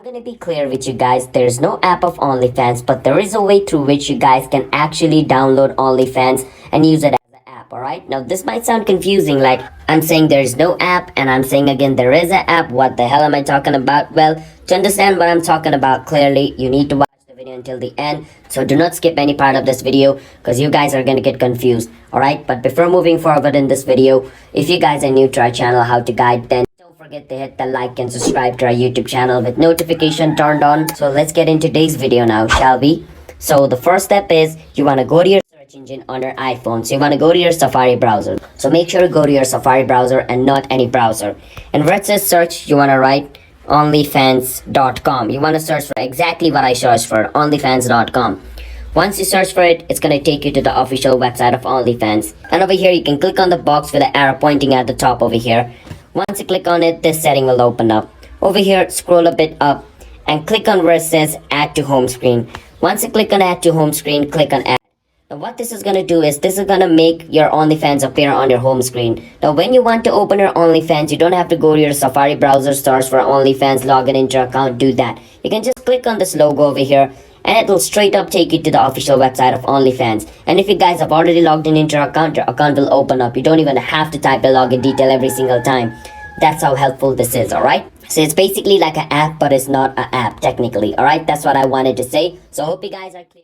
I'm gonna be clear with you guys, there's no app of OnlyFans, but there is a way through which you guys can actually download OnlyFans and use it as an app, alright? Now this might sound confusing, like I'm saying there's no app and I'm saying again there is an app. What the hell am I talking about? Well, to understand what I'm talking about clearly, you need to watch the video until the end, so do not skip any part of this video because you guys are gonna get confused, alright? But before moving forward in this video, if you guys are new to our channel How to Guide, then don't forget to hit the like and subscribe to our YouTube channel with notification turned on. So let's get into today's video now, shall we? So the first step is you want to go to your search engine on your iPhone. So you want to go to your Safari browser. So make sure to go to your Safari browser and not any browser. And where it says search, you want to write onlyfans.com. You want to search for exactly what I searched for, onlyfans.com. Once you search for it, it's going to take you to the official website of OnlyFans. And over here, you can click on the box with the arrow pointing at the top over here. Once you click on it, this setting will open up. Over here, scroll a bit up and click on where it says add to home screen. Once you click on add to home screen, click on add. Now what this is going to do is this is going to make your OnlyFans appear on your home screen. Now when you want to open your OnlyFans, you don't have to go to your Safari browser, search for OnlyFans, log in into your account, do that. You can just click on this logo over here and it will straight up take you to the official website of OnlyFans. And if you guys have already logged in into your account will open up. You don't even have to type the login detail every single time. That's how helpful this is, alright? So it's basically like an app, but it's not an app technically, alright? That's what I wanted to say. So hope you guys are clear.